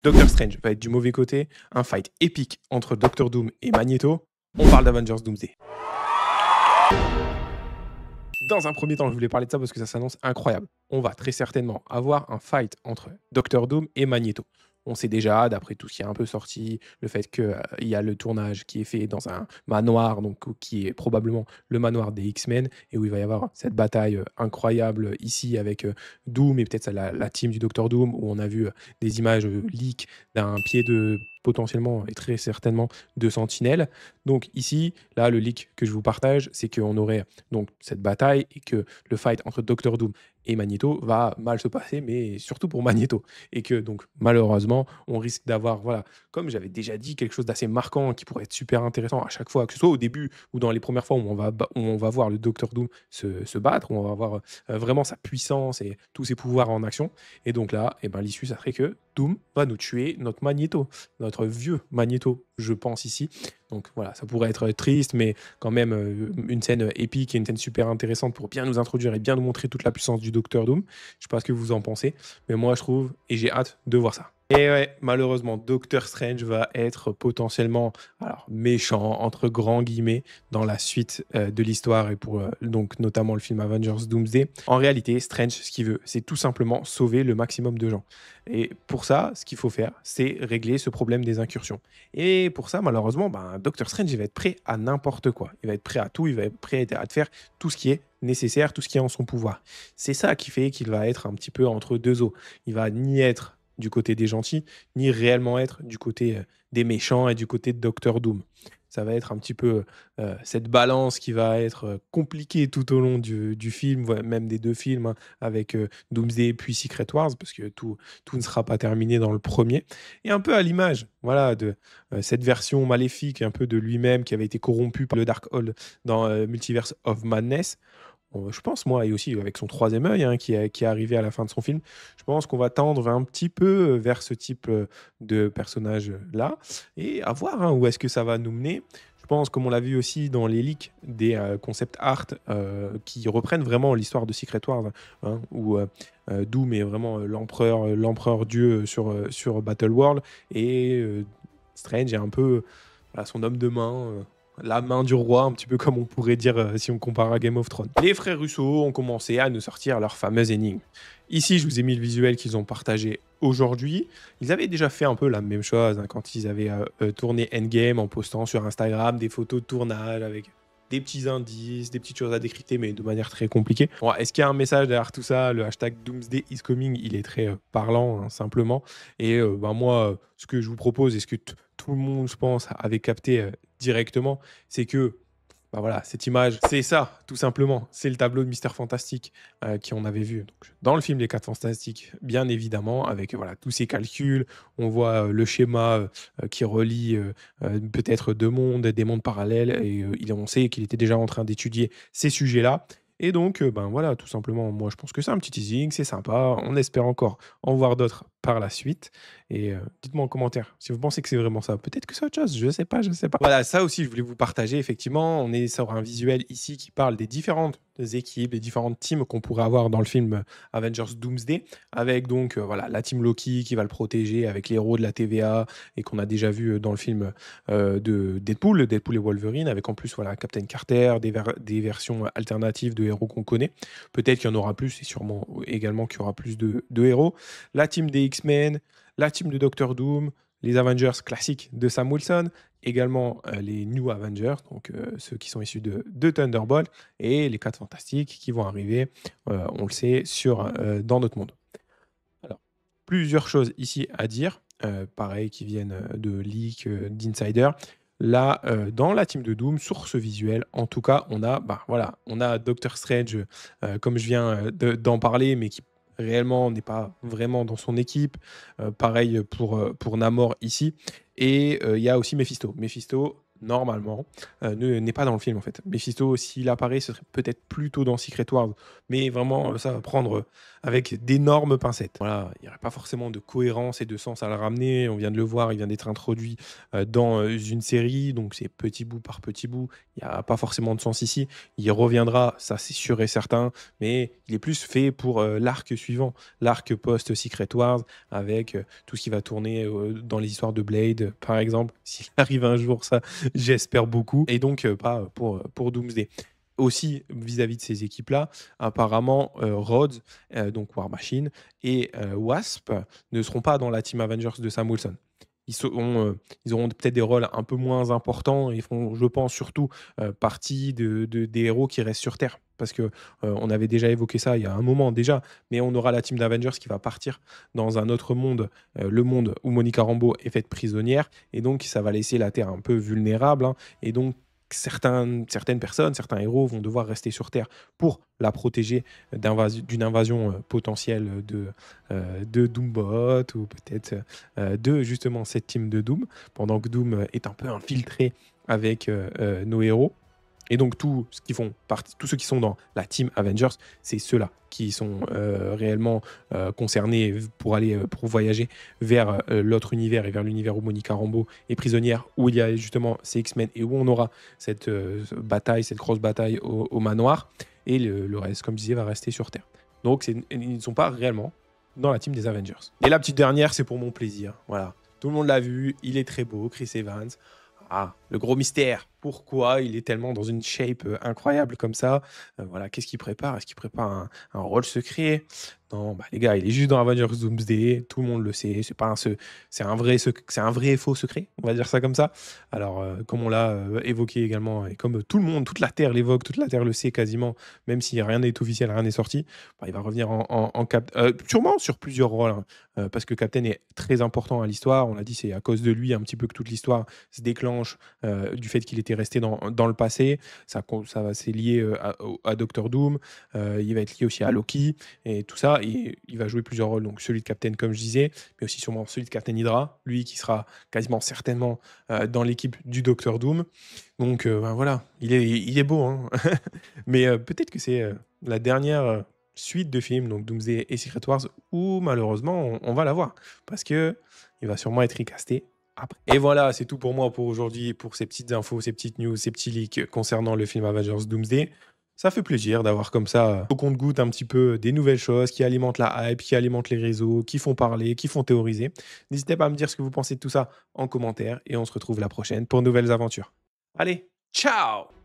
Doctor Strange va être du mauvais côté, un fight épique entre Doctor Doom et Magneto. On parle d'Avengers Doomsday. Dans un premier temps, je voulais parler de ça parce que ça s'annonce incroyable. On va très certainement avoir un fight entre Doctor Doom et Magneto. On sait déjà, d'après tout ce qui est un peu sorti, le fait qu'il y a le tournage qui est fait dans un manoir, donc qui est probablement le manoir des X-Men, et où il va y avoir cette bataille incroyable ici avec Doom et peut-être la team du Doctor Doom, où on a vu des images leak d'un pied de potentiellement et très certainement de Sentinelle. Donc ici, là, le leak que je vous partage, c'est qu'on aurait donc cette bataille et que le fight entre Doctor Doom et Magneto va mal se passer, mais surtout pour Magneto. Et que donc malheureusement, on risque d'avoir, voilà, comme j'avais déjà dit, quelque chose d'assez marquant qui pourrait être super intéressant à chaque fois, que ce soit au début ou dans les premières fois où où on va voir le Doctor Doom se battre, où on va voir vraiment sa puissance et tous ses pouvoirs en action. Et donc là, eh ben, l'issue, ça serait que Doom va nous tuer notre Magneto, notre vieux Magneto, je pense ici. Donc voilà, ça pourrait être triste, mais quand même une scène épique et une scène super intéressante pour bien nous introduire et bien nous montrer toute la puissance du Docteur Doom. Je sais pas ce que vous en pensez, mais moi je trouve et j'ai hâte de voir ça. Et ouais, malheureusement, Doctor Strange va être potentiellement alors, méchant, entre grands guillemets, dans la suite de l'histoire et pour donc notamment le film Avengers Doomsday. En réalité, Strange, ce qu'il veut, c'est tout simplement sauver le maximum de gens. Et pour ça, ce qu'il faut faire, c'est régler ce problème des incursions. Et pour ça, malheureusement, ben, Doctor Strange, il va être prêt à n'importe quoi. Il va être prêt à tout, il va être prêt à te faire tout ce qui est nécessaire, tout ce qui est en son pouvoir. C'est ça qui fait qu'il va être un petit peu entre deux eaux. Il va ni être du côté des gentils, ni réellement être du côté des méchants et du côté de Doctor Doom. Ça va être un petit peu cette balance qui va être compliquée tout au long du film, même des deux films, hein, avec Doomsday puis Secret Wars, parce que tout ne sera pas terminé dans le premier. Et un peu à l'image, voilà, de cette version maléfique, un peu de lui-même qui avait été corrompu par le Darkhold dans Multiverse of Madness. Je pense, moi, et aussi avec son troisième œil, hein, qui est arrivé à la fin de son film, je pense qu'on va tendre un petit peu vers ce type de personnage-là, et à voir hein, où est-ce que ça va nous mener. Je pense, comme on l'a vu aussi dans les leaks, des concept art qui reprennent vraiment l'histoire de Secret Wars, hein, où Doom est vraiment l'empereur Dieu sur Battle World, et Strange est un peu voilà, son homme de main, la main du roi, un petit peu comme on pourrait dire si on compare à Game of Thrones. Les frères Russo ont commencé à nous sortir leur fameuse énigme. Ici, je vous ai mis le visuel qu'ils ont partagé aujourd'hui. Ils avaient déjà fait un peu la même chose hein, quand ils avaient tourné Endgame en postant sur Instagram des photos de tournage avec des petits indices, des petites choses à décrypter, mais de manière très compliquée. Bon, est-ce qu'il y a un message derrière tout ça? Le hashtag Doomsday is coming, il est très parlant, hein, simplement. Et ben moi, ce que je vous propose, et ce que tout le monde, je pense, avait capté directement, c'est que bah voilà, cette image, c'est ça, tout simplement. C'est le tableau de Mister Fantastique qu'on avait vu donc, dans le film Les 4 Fantastiques, bien évidemment, avec voilà, tous ces calculs. On voit le schéma qui relie peut-être deux mondes, des mondes parallèles, et on sait qu'il était déjà en train d'étudier ces sujets-là. Et donc, ben voilà, tout simplement, moi je pense que c'est un petit teasing, c'est sympa. On espère encore en voir d'autres par la suite. Et dites-moi en commentaire si vous pensez que c'est vraiment ça. Peut-être que c'est autre chose, je sais pas, je sais pas. Voilà, ça aussi, je voulais vous partager. Effectivement, on est sur un visuel ici qui parle des différentes équipes, des différentes teams qu'on pourrait avoir dans le film Avengers Doomsday, avec donc voilà la team Loki qui va le protéger avec les héros de la TVA et qu'on a déjà vu dans le film de Deadpool et Wolverine, avec en plus voilà Captain Carter, des versions alternatives de héros qu'on connaît. Peut-être qu'il y en aura plus et sûrement également qu'il y aura plus de héros. La team des X-Men, la team de Doctor Doom, les Avengers classiques de Sam Wilson, également les New Avengers, donc ceux qui sont issus de Thunderbolt, et les 4 Fantastiques qui vont arriver, on le sait, dans notre monde. Alors, plusieurs choses ici à dire, pareil, qui viennent de leaks, d'insiders. Là, dans la team de Doom, sur ce visuel, en tout cas, on a, bah, voilà, on a Doctor Strange, comme je viens d'en parler, mais qui réellement n'est pas vraiment dans son équipe. Pareil pour Namor ici. Et il y a aussi Mephisto. Mephisto, normalement, n'est pas dans le film, en fait. Mephisto, s'il apparaît, ce serait peut-être plutôt dans Secret Wars, mais vraiment, ça va prendre, avec d'énormes pincettes. Voilà, il y aurait pas forcément de cohérence et de sens à le ramener. On vient de le voir, il vient d'être introduit, dans, une série, donc c'est petit bout par petit bout. Il y a pas forcément de sens ici. Il reviendra, ça c'est sûr et certain, mais il est plus fait pour, l'arc suivant, l'arc post Secret Wars avec, tout ce qui va tourner, dans les histoires de Blade, par exemple. S'il arrive un jour, ça, j'espère beaucoup, et donc pas pour Doomsday. Aussi, vis-à-vis de ces équipes-là, apparemment, Rhodes, donc War Machine, et Wasp ne seront pas dans la team Avengers de Sam Wilson. Ils auront peut-être des rôles un peu moins importants et feront, je pense, surtout partie des héros qui restent sur Terre. Parce que on avait déjà évoqué ça il y a un moment déjà, mais on aura la team d'Avengers qui va partir dans un autre monde, le monde où Monica Rambeau est faite prisonnière, et donc ça va laisser la Terre un peu vulnérable, hein, et donc certaines personnes, certains héros vont devoir rester sur Terre pour la protéger d'une invasion potentielle de Doombot, ou peut-être de justement cette team de Doom, pendant que Doom est un peu infiltré avec nos héros. Et donc tous ceux qui sont dans la team Avengers, c'est ceux-là qui sont réellement concernés pour voyager vers l'autre univers, et vers l'univers où Monica Rambeau est prisonnière, où il y a justement ces X-Men, et où on aura cette bataille, cette grosse bataille au manoir. Et le reste, comme je disais, va rester sur Terre. Donc ils ne sont pas réellement dans la team des Avengers. Et la petite dernière, c'est pour mon plaisir. Voilà. Tout le monde l'a vu, il est très beau, Chris Evans. Ah, le gros mystère. Pourquoi il est tellement dans une shape incroyable comme ça? Voilà, qu'est-ce qu'il prépare? Est-ce qu'il prépare un rôle secret? Non, bah, les gars, il est juste dans Avengers Doomsday. Tout le monde le sait. C'est pas c'est c'est un vrai et faux secret. On va dire ça comme ça. Alors, comme on l'a évoqué également, et comme tout le monde, toute la Terre l'évoque, toute la Terre le sait quasiment, même si rien n'est officiel, rien n'est sorti, bah, il va revenir sûrement sur plusieurs rôles, hein, parce que Captain est très important à l'histoire. On l'a dit, c'est à cause de lui un petit peu que toute l'histoire se déclenche, du fait qu'il était resté dans le passé. C'est lié à Doctor Doom. Il va être lié aussi à Loki et tout ça. Et il va jouer plusieurs rôles. Donc celui de Captain, comme je disais, mais aussi sûrement celui de Captain Hydra, lui qui sera quasiment certainement dans l'équipe du Doctor Doom. Donc ben voilà, il est beau, hein. Mais peut-être que c'est la dernière suite de films, donc Doomsday et Secret Wars, où malheureusement on va la voir, parce que il va sûrement être recasté après. Et voilà, c'est tout pour moi pour aujourd'hui, pour ces petites infos, ces petites news, ces petits leaks concernant le film Avengers Doomsday. Ça fait plaisir d'avoir comme ça, au compte-goutte, un petit peu des nouvelles choses qui alimentent la hype, qui alimentent les réseaux, qui font parler, qui font théoriser. N'hésitez pas à me dire ce que vous pensez de tout ça en commentaire, et on se retrouve la prochaine pour de nouvelles aventures. Allez, ciao!